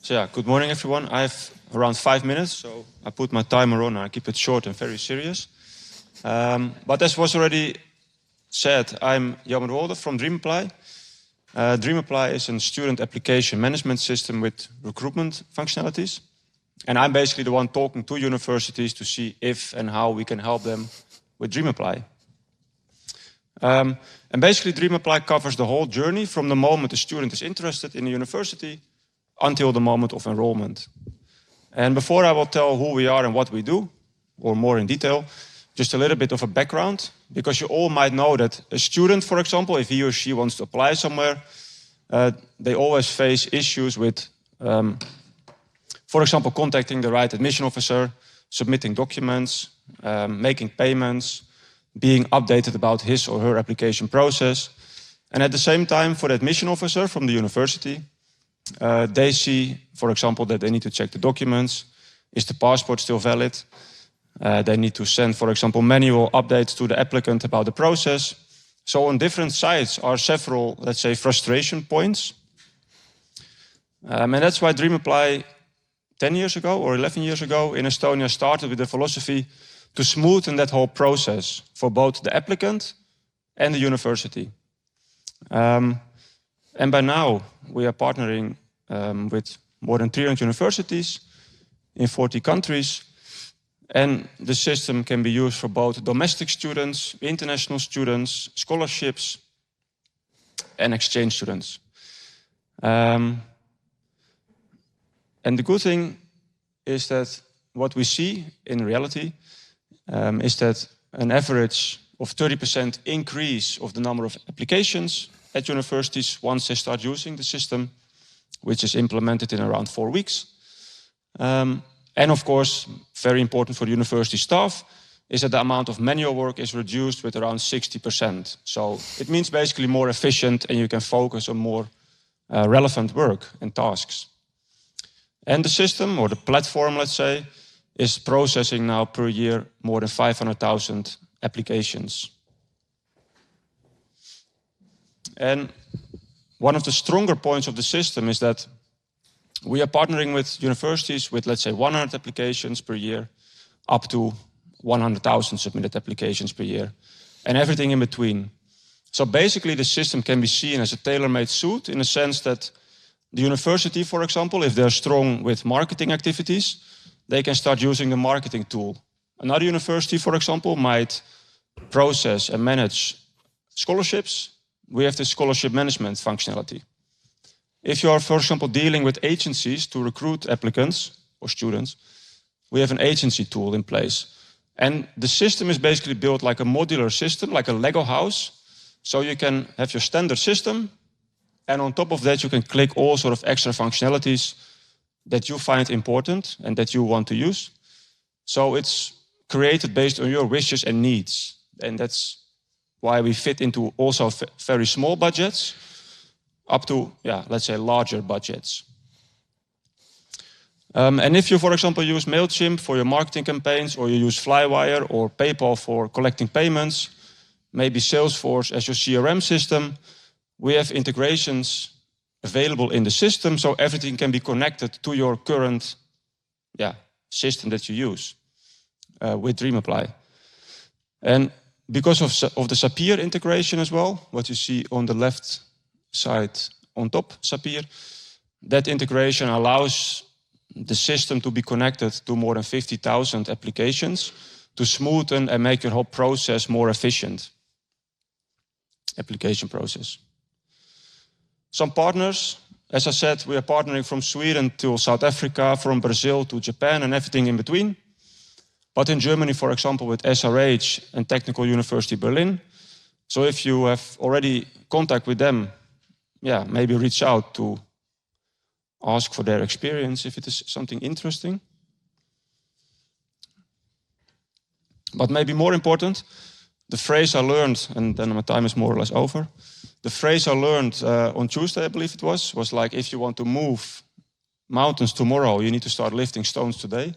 So yeah, good morning everyone. I have around 5 minutes, so I put my timer on and I keep it short and very serious. But as was already said, I'm Jelmer Wolde from DreamApply. DreamApply is a student application management system with recruitment functionalities. And I'm basically the one talking to universities to see if and how we can help them with DreamApply. And basically DreamApply covers the whole journey from the moment a student is interested in a university until the moment of enrollment. And before I will tell who we are and what we do, or more in detail, just a little bit of a background, because you all might know that a student, for example, if he or she wants to apply somewhere, they always face issues with, for example, contacting the right admission officer, submitting documents, making payments, being updated about his or her application process. And at the same time, for the admission officer from the university, they see, for example, that they need to check the documents. Is the passport still valid? They need to send, for example, manual updates to the applicant about the process. So on different sides are several, let's say, frustration points. And that's why DreamApply 10 years ago or 11 years ago in Estonia started with the philosophy to smoothen that whole process for both the applicant and the university. And by now, we are partnering with more than 300 universities in 40 countries. And the system can be used for both domestic students, international students, scholarships, and exchange students. And the good thing is that what we see in reality is that an average of 30% increase of the number of applications at universities once they start using the system, which is implemented in around 4 weeks. And of course, very important for the university staff, is that the amount of manual work is reduced with around 60%. So it means basically more efficient and you can focus on more relevant work and tasks. And the system, or the platform, let's say, is processing now per year more than 500,000 applications. And one of the stronger points of the system is that we are partnering with universities with, let's say, 100 applications per year, up to 100,000 submitted applications per year, and everything in between. So basically, the system can be seen as a tailor-made suit in the sense that the university, for example, if they're strong with marketing activities, they can start using the marketing tool. Another university, for example, might process and manage scholarships. We have the scholarship management functionality. If you are, for example, dealing with agencies to recruit applicants or students, we have an agency tool in place. And the system is basically built like a modular system, like a Lego house. So you can have your standard system, and on top of that, you can click all sort of extra functionalities that you find important and that you want to use. So it's created based on your wishes and needs. And that's why we fit into also very small budgets up to, let's say, larger budgets. And if you, for example, use MailChimp for your marketing campaigns, or you use Flywire or PayPal for collecting payments, maybe Salesforce as your CRM system, we have integrations available in the system, so everything can be connected to your current system that you use with DreamApply. And because of the Zapier integration as well, what you see on the left side on top, Zapier, that integration allows the system to be connected to more than 50,000 applications to smoothen and make your whole process more efficient. Application process. Some partners, as I said, we are partnering from Sweden to South Africa, from Brazil to Japan, and everything in between. But in Germany, for example, with SRH and Technical University Berlin. So if you have already contact with them, maybe reach out to ask for their experience if it is something interesting. But maybe more important, the phrase I learned, and then my time is more or less over. The phrase I learned on Tuesday, I believe it was like, if you want to move mountains tomorrow, you need to start lifting stones today.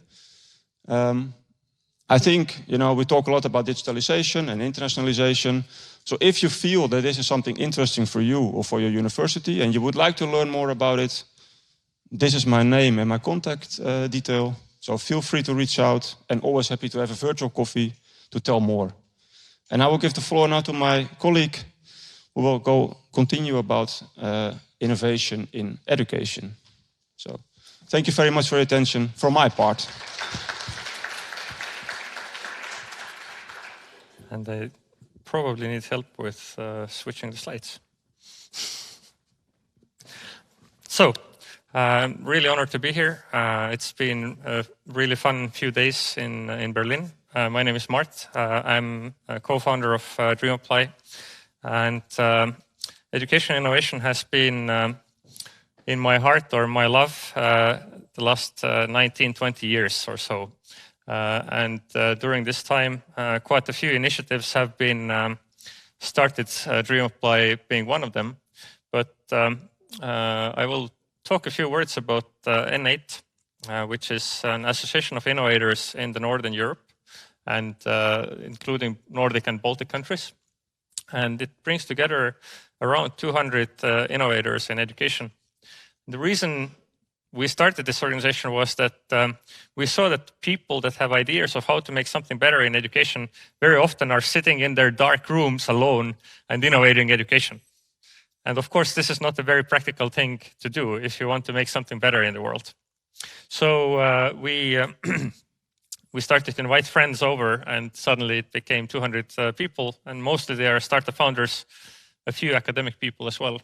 I think, we talk a lot about digitalization and internationalization. So if you feel that this is something interesting for you or for your university and you would like to learn more about it, This is my name and my contact detail. So feel free to reach out, and always happy to have a virtual coffee to tell more. And I will give the floor now to my colleague, who will continue about innovation in education. So thank you very much for your attention from my part. And I probably need help with switching the slides. So, I'm really honored to be here. It's been a really fun few days in Berlin. My name is Märt. I'm a co-founder of DreamApply. And education innovation has been in my heart or my love the last 19-20 years or so. And during this time, quite a few initiatives have been started, DreamApply being one of them. But I will talk a few words about N8, which is an association of innovators in the Northern Europe, and including Nordic and Baltic countries. And it brings together around 200 innovators in education. The reason we started this organization was that we saw that people that have ideas of how to make something better in education very often are sitting in their dark rooms alone and innovating education. And of course, this is not a very practical thing to do if you want to make something better in the world. So we started to invite friends over, and suddenly it became 200 people, and mostly they are startup founders, a few academic people as well.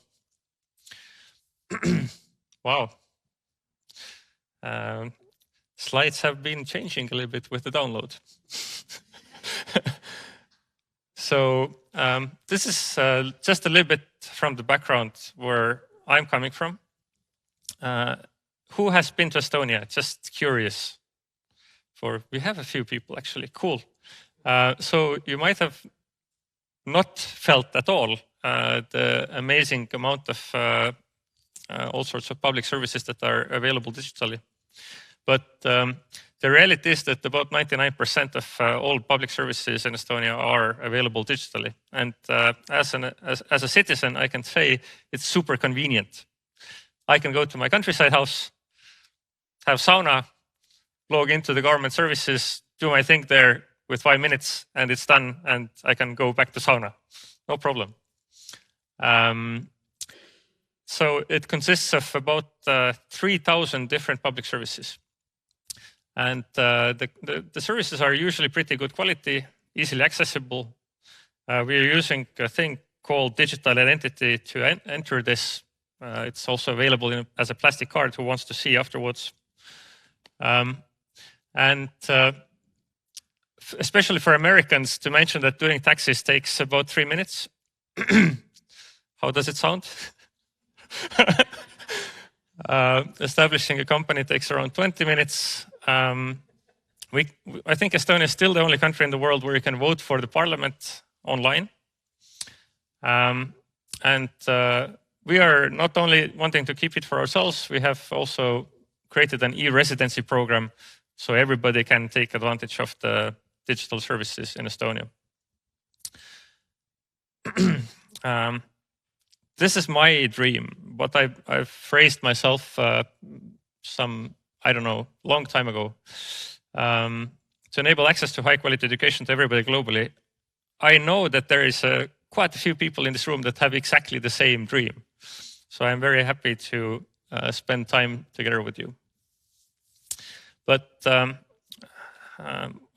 Wow. Slides have been changing a little bit with the download. So this is just a little bit from the background where I'm coming from. Who has been to Estonia? Just curious. We have a few people actually. Cool. So you might have not felt at all the amazing amount of all sorts of public services that are available digitally. But the reality is that about 99% of all public services in Estonia are available digitally. And as a citizen, I can say it's super convenient. I can go to my countryside house, have sauna, log into the government services, do my thing there with 5 minutes, and it's done, and I can go back to sauna. No problem. So it consists of about 3,000 different public services. And the services are usually pretty good quality, easily accessible. We are using a thing called digital identity to enter this. It's also available as a plastic card who wants to see afterwards. And especially for Americans, to mention that doing taxes takes about 3 minutes. How does it sound? Establishing a company takes around 20 minutes. I think Estonia is still the only country in the world where you can vote for the parliament online. And we are not only wanting to keep it for ourselves, we have also created an e-residency program so everybody can take advantage of the digital services in Estonia. This is my dream, but I've phrased myself long time ago. To enable access to high quality education to everybody globally. I know that there is quite a few people in this room that have exactly the same dream. So I'm very happy to spend time together with you. But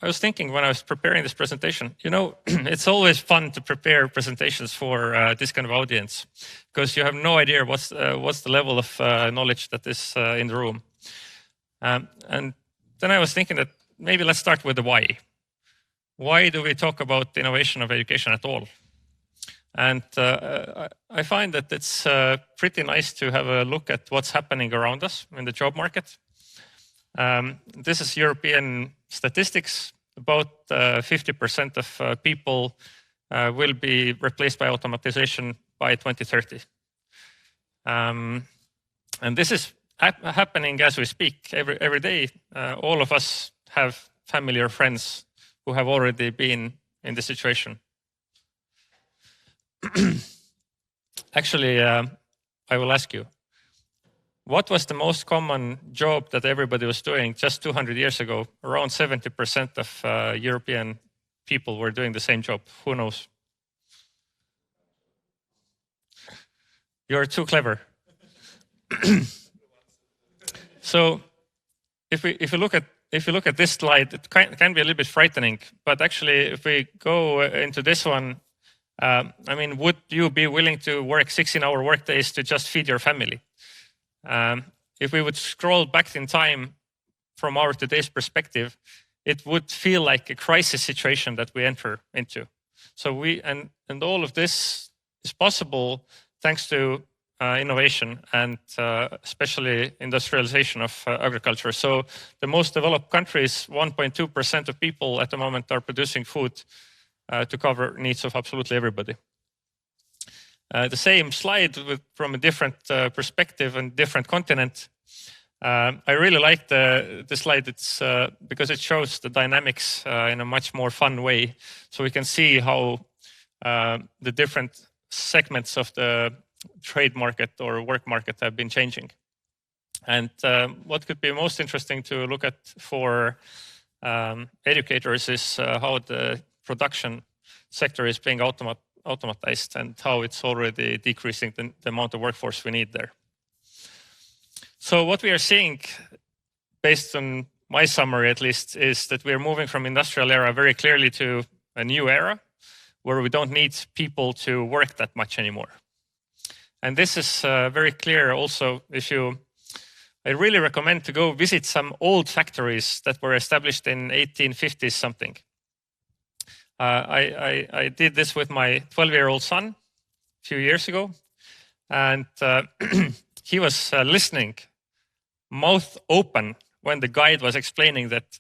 I was thinking when I was preparing this presentation, it's always fun to prepare presentations for this kind of audience, because you have no idea what's the level of knowledge that is in the room. And then I was thinking that maybe let's start with the why. Why do we talk about innovation of education at all? And I find that it's pretty nice to have a look at what's happening around us in the job market. This is European statistics. About 50% of people will be replaced by automatization by 2030. And this is happening as we speak every day. All of us have family or friends who have already been in this situation. Actually, I will ask you, what was the most common job that everybody was doing just 200 years ago? Around 70% of European people were doing the same job. Who knows? You're too clever. So if you look at this slide, it can be a little bit frightening. But actually, if we go into this one, I mean, would you be willing to work 16-hour workdays to just feed your family? If we would scroll back in time from our today's perspective, it would feel like a crisis situation that we enter into. So and all of this is possible thanks to innovation and especially industrialization of agriculture. So the most developed countries, 1.2% of people at the moment are producing food to cover needs of absolutely everybody. The same slide from a different perspective and different continent. I really like the slide. It's because it shows the dynamics in a much more fun way. So we can see how the different segments of the trade market or work market have been changing. And what could be most interesting to look at for educators is how the production sector is being automatized and how it's already decreasing the amount of workforce we need there. So what we are seeing, based on my summary at least, is that we are moving from industrial era very clearly to a new era where we don't need people to work that much anymore. And this is very clear also I really recommend to go visit some old factories that were established in 1850s something. I did this with my 12-year-old son a few years ago, and he was listening, mouth open, when the guide was explaining that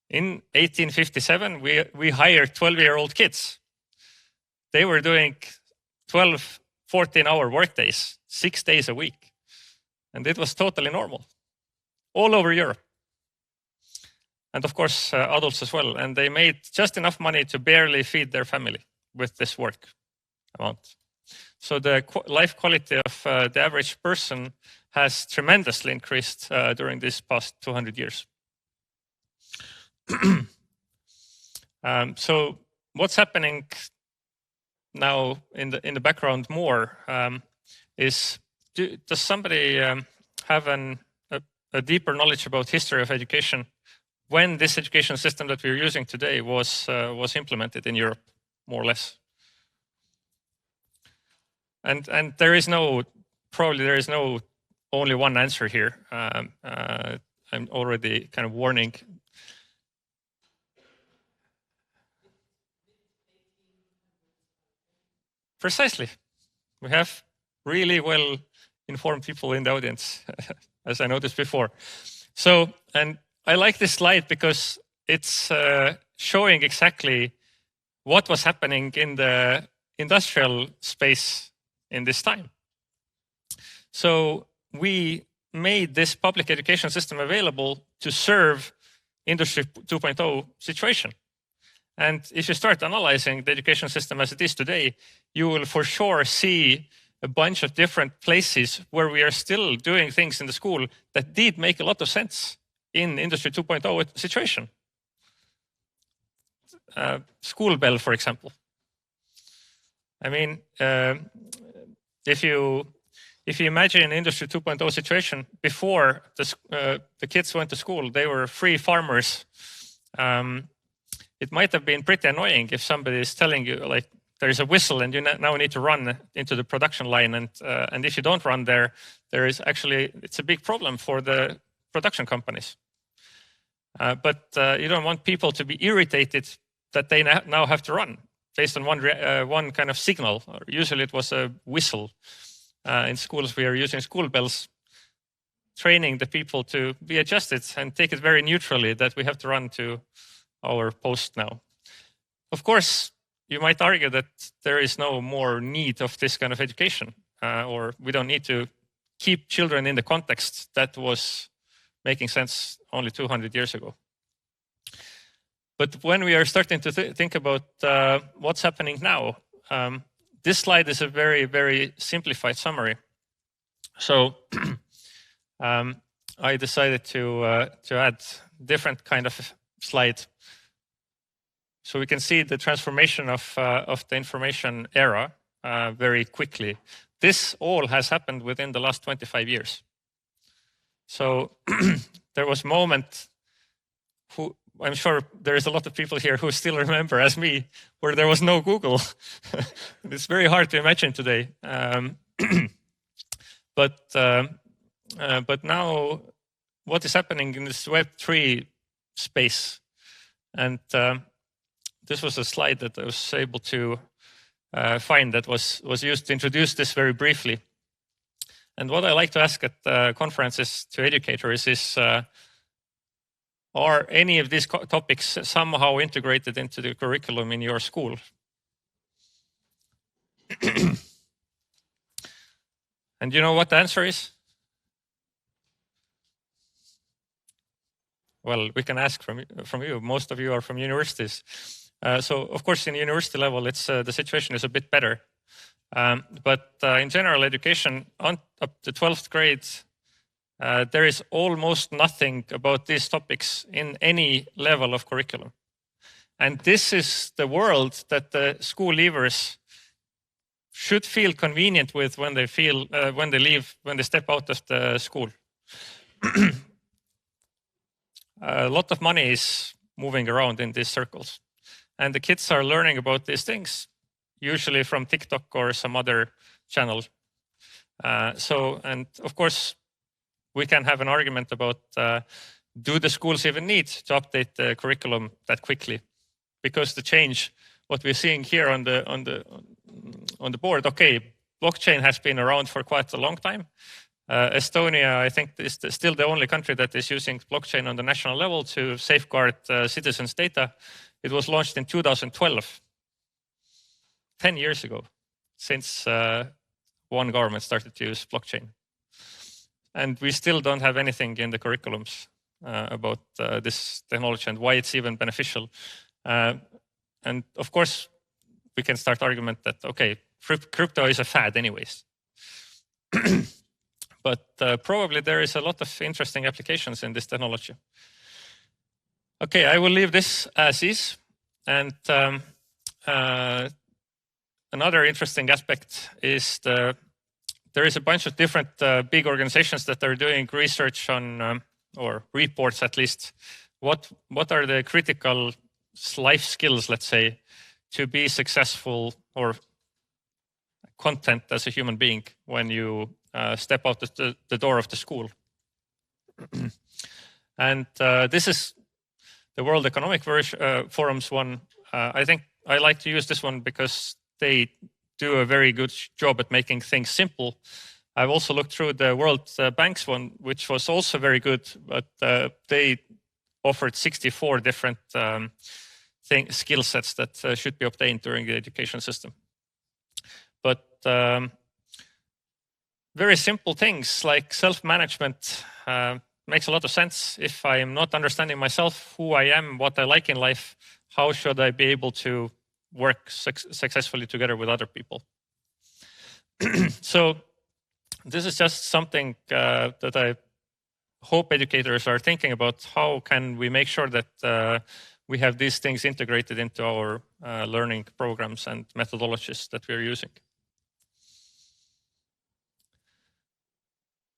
in 1857 we hired 12-year-old kids. They were doing 12, 14-hour workdays, 6 days a week, and it was totally normal all over Europe. And of course, adults as well. And they made just enough money to barely feed their family with this work amount. So the life quality of the average person has tremendously increased during this past 200 years. So what's happening now in the background more is, does somebody have a deeper knowledge about history of education when this education system that we're using today was implemented in Europe, more or less? And there is no only one answer here. I'm already kind of warning. Precisely. We have really well informed people in the audience, as I noticed before. So, and I like this slide because it's showing exactly what was happening in the industrial space in this time. So we made this public education system available to serve Industry 2.0 situation. And if you start analyzing the education system as it is today, you will for sure see a bunch of different places where we are still doing things in the school that did make a lot of sense in Industry 2.0 situation. School bell, for example. I mean, if you imagine an Industry 2.0 situation, before the kids went to school, they were free farmers. It might have been pretty annoying if somebody is telling you, like, there is a whistle and you now need to run into the production line, and if you don't run there is actually, it's a big problem for the production companies. But you don't want people to be irritated that they now have to run based on one kind of signal. Usually it was a whistle. In schools we are using school bells, training the people to be adjusted and take it very neutrally that we have to run to our post now. Of course, you might argue that there is no more need of this kind of education, or we don't need to keep children in the context that was making sense only 200 years ago. But when we are starting to think about what's happening now, this slide is a very, very simplified summary. So I decided to add different kind of slide, so we can see the transformation of the information era very quickly. This all has happened within the last 25 years. So there was a moment, I'm sure there is a lot of people here who still remember, as me, where there was no Google. It's very hard to imagine today. But now what is happening in this Web3 space? And this was a slide that I was able to find that was used to introduce this very briefly. And what I like to ask at conferences to educators is, are any of these topics somehow integrated into the curriculum in your school? And you know what the answer is? Well, we can ask from you. Most of you are from universities. So, of course, in university level, it's the situation is a bit better. But in general education, up to 12th grade, there is almost nothing about these topics in any level of curriculum. And this is the world that the school leavers should feel convenient with when they step out of the school. A lot of money is moving around in these circles. And the kids are learning about these things, usually from TikTok or some other channel. And of course, we can have an argument about do the schools even need to update the curriculum that quickly? Because the change, what we're seeing here on the board, okay, blockchain has been around for quite a long time. Estonia, I think, is still the only country that is using blockchain on the national level to safeguard citizens' data. It was launched in 2012, 10 years ago, since one government started to use blockchain. And we still don't have anything in the curriculums about this technology and why it's even beneficial. And of course, we can start argument that, okay, crypto is a fad anyways. But probably there is a lot of interesting applications in this technology. Okay, I will leave this as is. And another interesting aspect is there is a bunch of different big organizations that are doing research on, or reports at least, what are the critical life skills, let's say, to be successful or content as a human being when you step out the door of the school. And this is the World Economic Forum's one. I think I like to use this one because they do a very good job at making things simple. I've also looked through the World Bank's one, which was also very good, but they offered 64 different skill sets that should be obtained during the education system. But very simple things like self-management makes a lot of sense. If I am not understanding myself, who I am, what I like in life, how should I be able to work successfully together with other people? So this is just something that I hope educators are thinking about. How can we make sure that we have these things integrated into our learning programs and methodologies that we're using?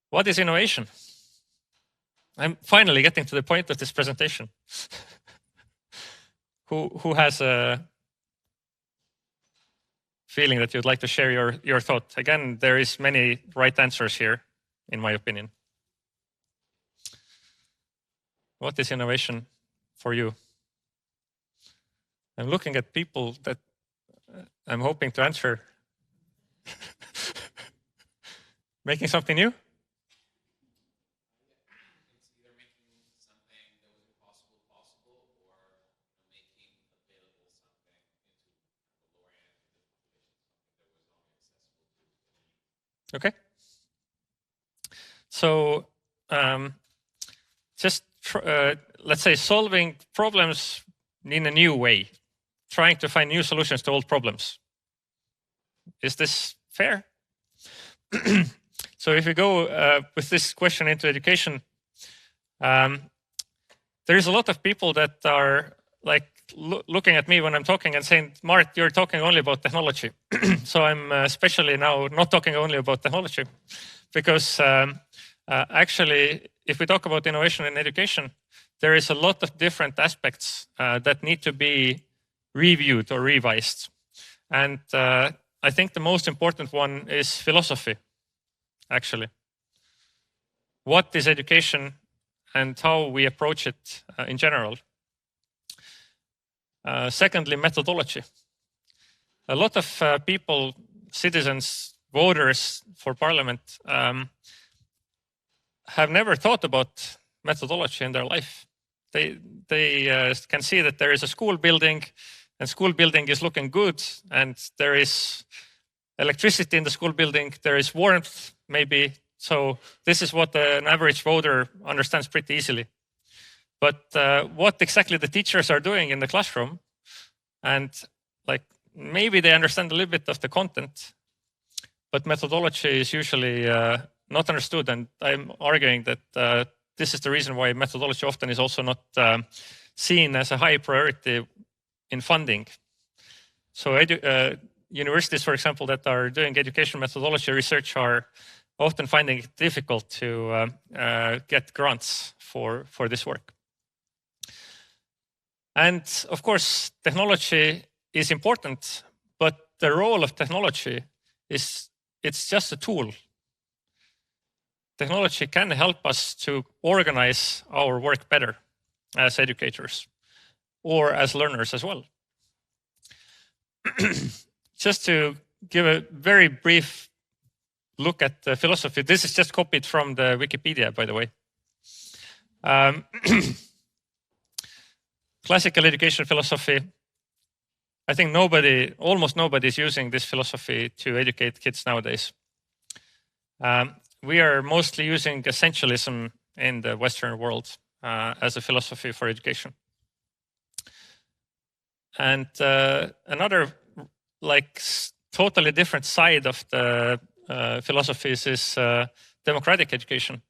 What is innovation? I'm finally getting to the point of this presentation. Who has a feeling that you'd like to share your thought? Again, there is many right answers here, in my opinion. What is innovation for you? I'm looking at people that I'm hoping to answer. Making something new? Okay. So just let's say solving problems in a new way, trying to find new solutions to old problems. Is this fair? So if we go with this question into education, there's a lot of people that are like looking at me when I'm talking and saying, Märt, you're talking only about technology. So I'm especially now not talking only about technology, because actually, if we talk about innovation in education, there is a lot of different aspects that need to be reviewed or revised. And I think the most important one is philosophy, actually. What is education and how we approach it in general? Secondly, methodology. A lot of people, citizens, voters for parliament have never thought about methodology in their life. They can see that there is a school building, and school building is looking good, and there is electricity in the school building, there is warmth maybe. So this is what an average voter understands pretty easily. But what exactly the teachers are doing in the classroom, and like maybe they understand a little bit of the content, but methodology is usually not understood. And I'm arguing that this is the reason why methodology often is also not seen as a high priority in funding. So universities, for example, that are doing education methodology research are often finding it difficult to get grants for this work. And of course, technology is important, but the role of technology is it's just a tool. Technology can help us to organize our work better as educators or as learners as well. Just to give a very brief look at the philosophy, this is just copied from the Wikipedia, by the way. Classical education philosophy. I think almost nobody is using this philosophy to educate kids nowadays. We are mostly using essentialism in the Western world as a philosophy for education. And another like totally different side of the philosophies is democratic education,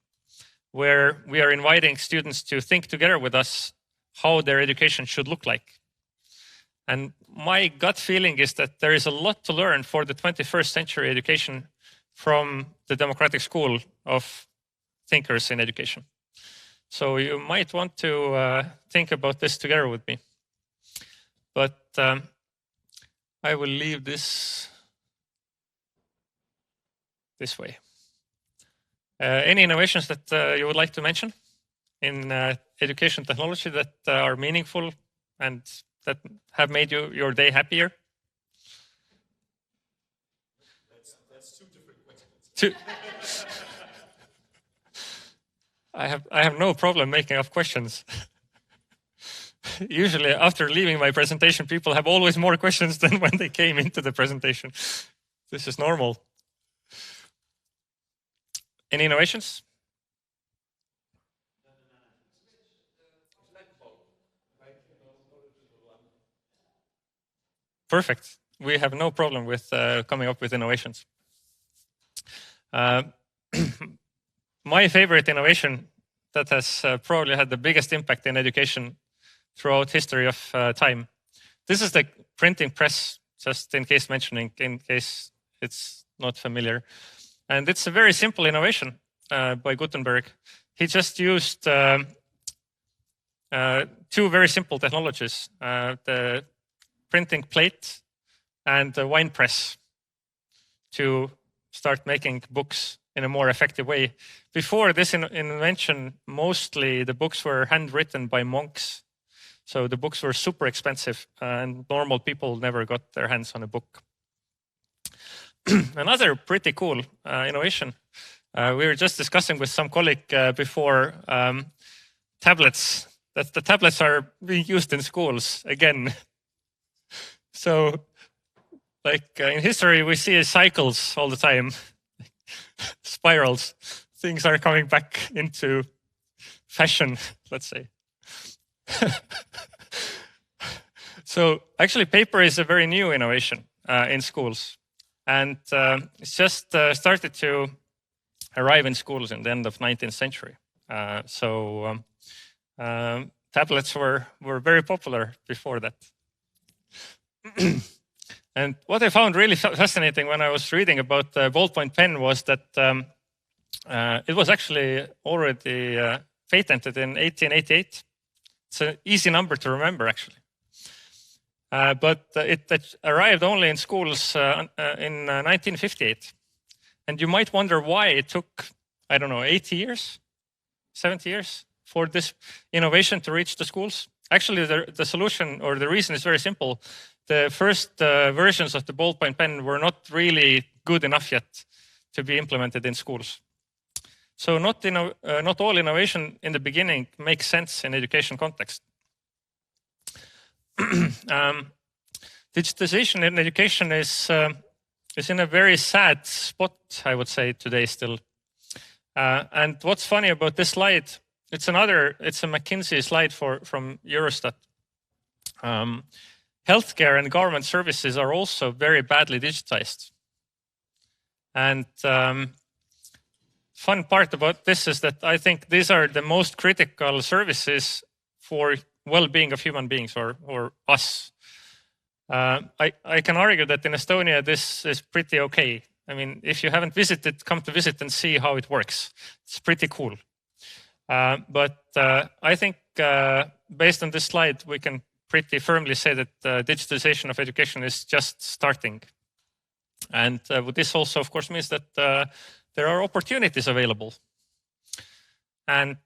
where we are inviting students to think together with us how their education should look like. And my gut feeling is that there is a lot to learn for the 21st century education from the democratic school of thinkers in education. So you might want to think about this together with me. But I will leave this way. Any innovations that you would like to mention in education technology that are meaningful and that have made your day happier? That's two different questions. I have no problem making up questions. Usually after leaving my presentation, people have always more questions than when they came into the presentation. This is normal. Any innovations? Perfect. We have no problem with coming up with innovations. My favorite innovation that has probably had the biggest impact in education throughout history of time. This is the printing press, just in case it's not familiar. And it's a very simple innovation by Gutenberg. He just used two very simple technologies, the printing plate and the wine press, to start making books in a more effective way. Before this invention, mostly the books were handwritten by monks. So the books were super expensive and normal people never got their hands on a book. Another pretty cool innovation. We were just discussing with some colleague before tablets, that the tablets are being used in schools again. So like in history, we see cycles all the time, spirals. Things are coming back into fashion, let's say. So actually paper is a very new innovation in schools. And it's just started to arrive in schools in the end of 19th century. Tablets were very popular before that. And what I found really fascinating when I was reading about the ballpoint pen was that it was actually already patented in 1888. It's an easy number to remember, actually. But it arrived only in schools in 1958. And you might wonder why it took, I don't know, 80 years, 70 years for this innovation to reach the schools. Actually, the solution or the reason is very simple. The first versions of the ballpoint pen were not really good enough yet to be implemented in schools. So not all innovation in the beginning makes sense in education context. Digitalization in education is in a very sad spot, I would say, today still. And what's funny about this slide, it's a McKinsey slide from Eurostat. Healthcare and government services are also very badly digitized. And fun part about this is that I think these are the most critical services for well-being of human beings or us. I can argue that in Estonia, this is pretty okay. I mean, if you haven't visited, come to visit and see how it works. It's pretty cool. But I think based on this slide, we can pretty firmly say that digitalization of education is just starting. And this also, of course, means that there are opportunities available. And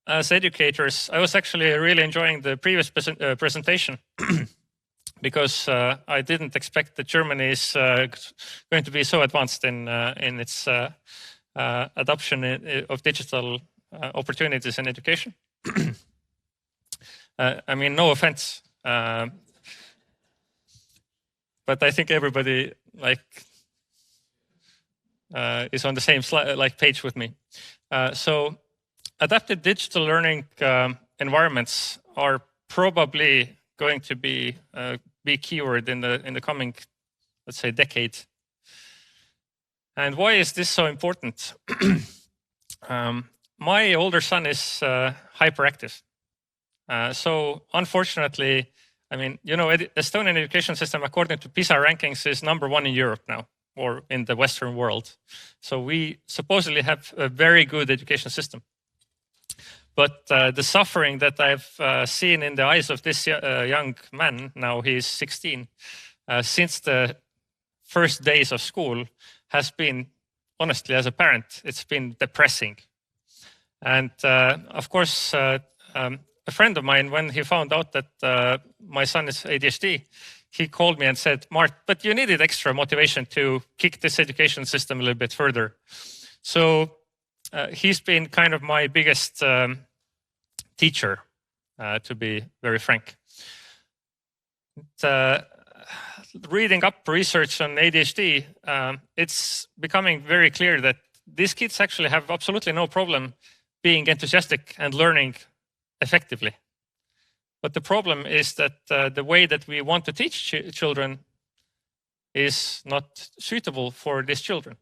as educators, I was actually really enjoying the previous presentation because I didn't expect that Germany is going to be so advanced in its adoption of digital opportunities in education. I mean, no offense, but I think everybody is on the same page with me. So adapted digital learning environments are probably going to be keyword in the coming, let's say, decade. And why is this so important? My older son is hyperactive. So unfortunately, I mean, Estonian education system, according to PISA rankings, is #1 in Europe now, or in the Western world. So we supposedly have a very good education system. But the suffering that I've seen in the eyes of this young man, now he's 16, since the first days of school has been, honestly, as a parent, it's been depressing. And of course, a friend of mine, when he found out that my son is ADHD, he called me and said, "Märt, but you needed extra motivation to kick this education system a little bit further." So he's been kind of my biggest teacher, to be very frank. Reading up research on ADHD, it's becoming very clear that these kids actually have absolutely no problem being enthusiastic and learning effectively. But the problem is that the way that we want to teach children is not suitable for these children.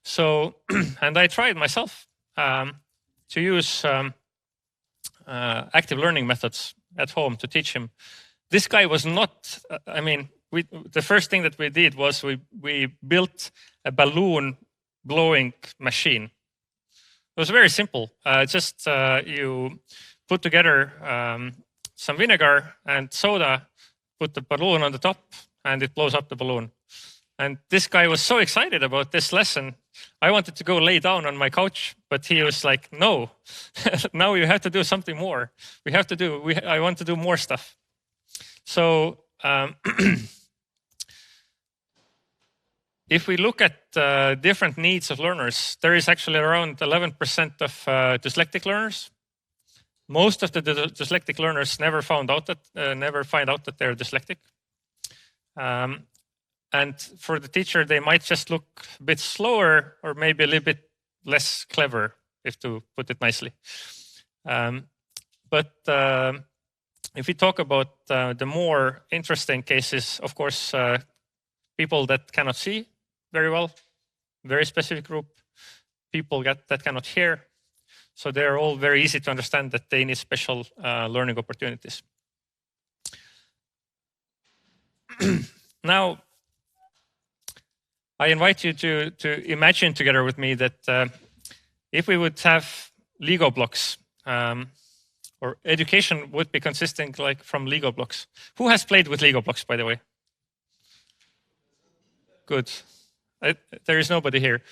So, and I tried myself to use active learning methods at home to teach him. This guy was not, I mean, the first thing that we did was we built a balloon blowing machine. It was very simple. Just you put together some vinegar and soda, put the balloon on the top, and it blows up the balloon. And this guy was so excited about this lesson. I wanted to go lay down on my couch, but he was like, "No, now you have to do something more. I want to do more stuff." So if we look at different needs of learners, there is actually around 11% of dyslexic learners. Most of the dyslexic learners never find out that they're dyslexic. And for the teacher, they might just look a bit slower or maybe a little bit less clever, if to put it nicely. But if we talk about the more interesting cases, of course, people that cannot see very well, very specific group. people that cannot hear. So they're all very easy to understand that they need special learning opportunities. Now, I invite you to imagine together with me that if we would have Lego blocks, or education would be consisting like from Lego blocks. Who has played with Lego blocks, by the way? Good. There is nobody here.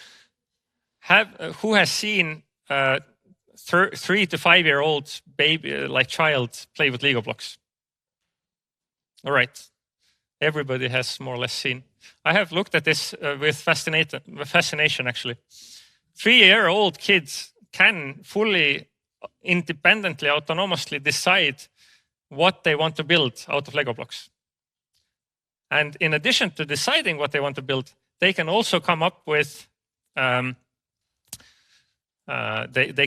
Who has seen 3 to 5 year old baby, like child, play with Lego blocks? All right. Everybody has more or less seen. I have looked at this with fascination, actually. 3-year-old kids can fully, independently, autonomously decide what they want to build out of Lego blocks. And in addition to deciding what they want to build, they can also come up with, they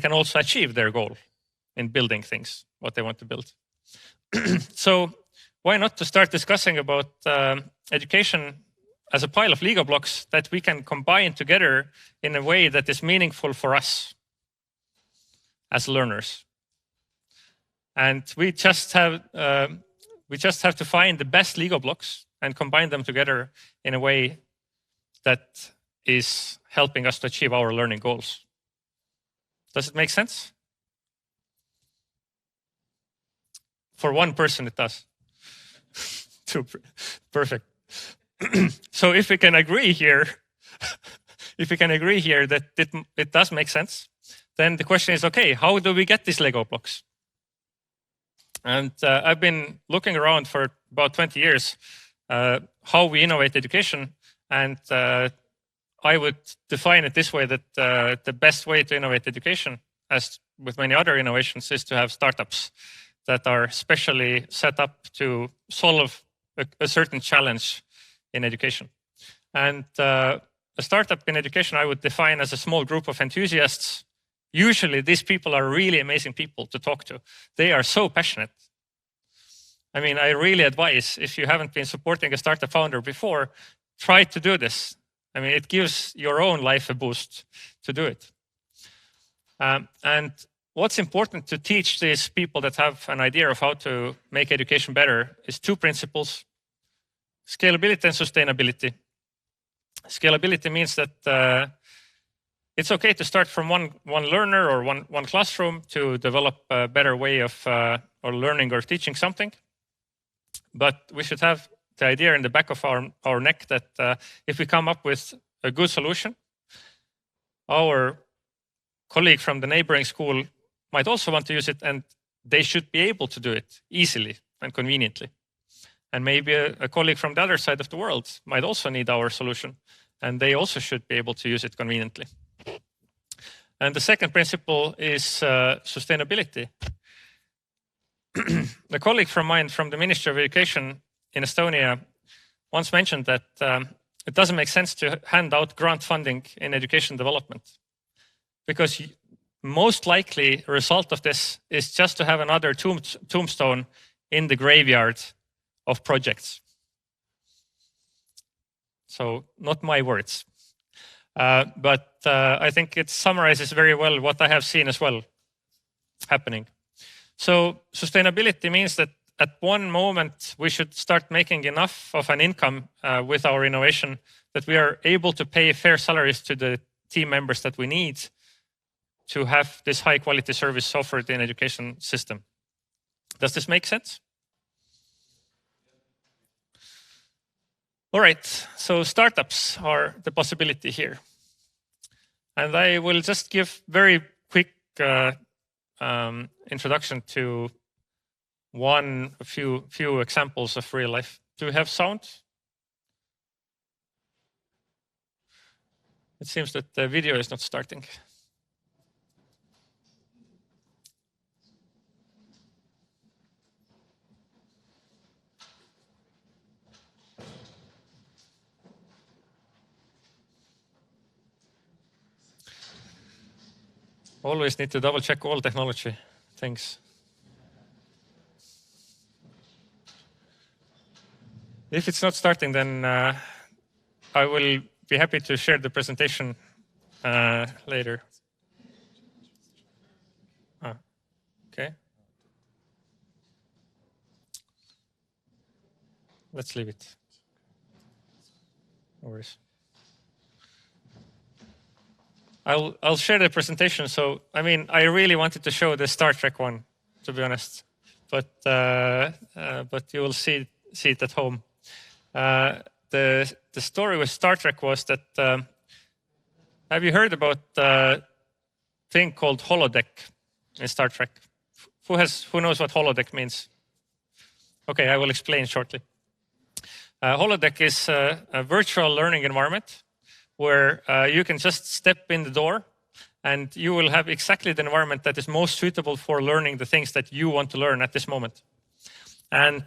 can also achieve their goal in building things, what they want to build. So why not to start discussing about education as a pile of Lego blocks that we can combine together in a way that is meaningful for us as learners. And we just have to find the best Lego blocks and combine them together in a way that is helping us to achieve our learning goals. Does it make sense? For one person, it does. Perfect. So if we can agree here, that it does make sense, then the question is, okay, how do we get these Lego blocks? And I've been looking around for about 20 years how we innovate education, and I would define it this way, that the best way to innovate education, as with many other innovations, is to have startups that are specially set up to solve a certain challenge in education. And a startup in education I would define as a small group of enthusiasts. Usually these people are really amazing people to talk to. They are so passionate. I mean, I really advise, if you haven't been supporting a startup founder before, try to do this. I mean, it gives your own life a boost to do it. And what's important to teach these people that have an idea of how to make education better is 2 principles: scalability and sustainability. Scalability means that it's okay to start from one learner or one classroom to develop a better way of or learning or teaching something. But we should have the idea in the back of our neck that if we come up with a good solution, our colleague from the neighboring school might also want to use it, and they should be able to do it easily and conveniently. And maybe a colleague from the other side of the world might also need our solution, and they also should be able to use it conveniently. And the second principle is sustainability. A colleague from mine from the Ministry of Education in Estonia once mentioned that it doesn't make sense to hand out grant funding in education development, because most likely a result of this is just to have another tombstone in the graveyard of projects. So not my words. But I think it summarizes very well what I have seen as well happening. So sustainability means that at one moment we should start making enough of an income with our innovation that we are able to pay fair salaries to the team members that we need to have this high quality service offered in education system. Does this make sense? All right, so startups are the possibility here. And I will just give very quick introduction to a few examples of real life. Do we have sound? It seems that the video is not starting. Always need to double check all technology things. If it's not starting, then I will be happy to share the presentation later. let's leave it. No worries. I'll share the presentation. So, I mean, I really wanted to show the Star Trek one, to be honest, but you will see it at home. The story with Star Trek was that have you heard about a thing called holodeck in Star Trek? Who knows what holodeck means? Okay, I will explain shortly. Holodeck is a virtual learning environment where you can just step in the door and you will have exactly the environment that is most suitable for learning the things that you want to learn at this moment. And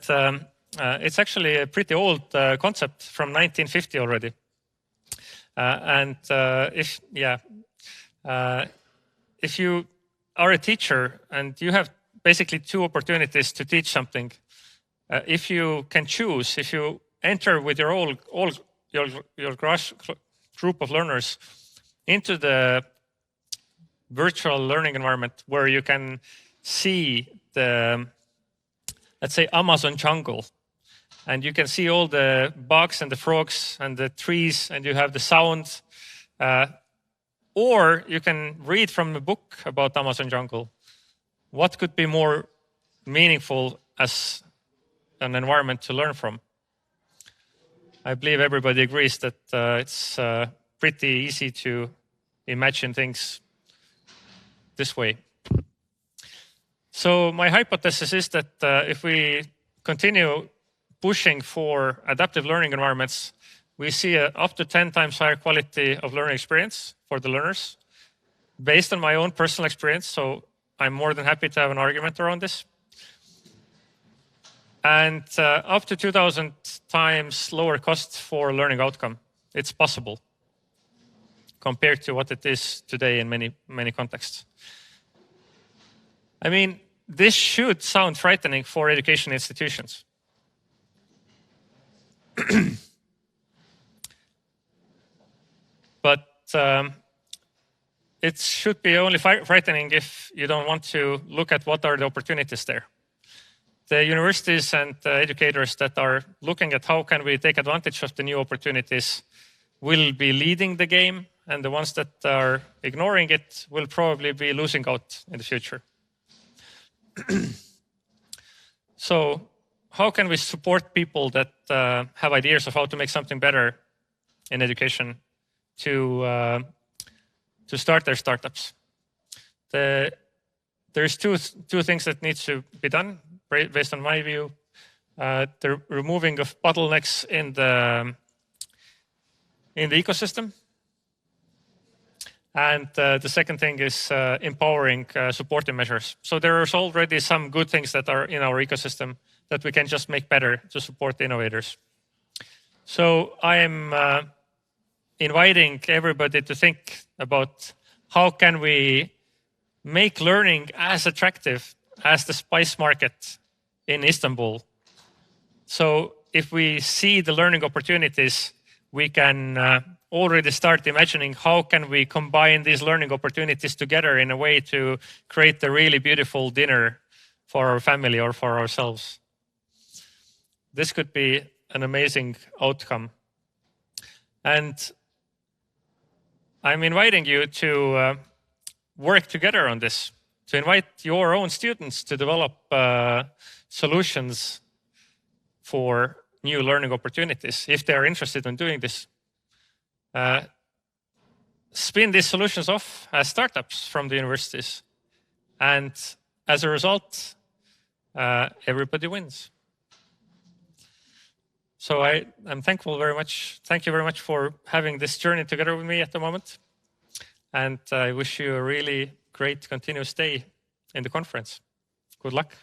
it's actually a pretty old concept from 1950 already. If you are a teacher and you have basically two opportunities to teach something, if you can choose, if you enter with your group of learners into the virtual learning environment where you can see the, let's say, Amazon jungle, and you can see all the bugs and the frogs and the trees, and you have the sound, or you can read from a book about Amazon jungle. What could be more meaningful as an environment to learn from? I believe everybody agrees that it's pretty easy to imagine things this way. So my hypothesis is that if we continue pushing for adaptive learning environments, we see up to 10 times higher quality of learning experience for the learners, based on my own personal experience. So I'm more than happy to have an argument around this. And up to 2,000 times lower cost for learning outcome. It's possible compared to what it is today in many contexts. I mean, this should sound frightening for education institutions. But it should be only frightening if you don't want to look at what are the opportunities there. The universities and educators that are looking at how can we take advantage of the new opportunities will be leading the game, and the ones that are ignoring it will probably be losing out in the future. So how can we support people that have ideas of how to make something better in education to start their startups? There's two things that needs to be done based on my view. The removing of bottlenecks in the ecosystem. And the second thing is empowering supporting measures. So there is already some good things that are in our ecosystem that we can just make better to support the innovators. So I am inviting everybody to think about how can we make learning as attractive as the spice market in Istanbul. So if we see the learning opportunities, we can already start imagining how can we combine these learning opportunities together in a way to create a really beautiful dinner for our family or for ourselves. This could be an amazing outcome. And I'm inviting you to work together on this, to invite your own students to develop solutions for new learning opportunities if they are interested in doing this. Spin these solutions off as startups from the universities. And as a result, everybody wins. So I'm thankful very much. Thank you very much for having this journey together with me at the moment. And I wish you a really great continuous day in the conference. Good luck.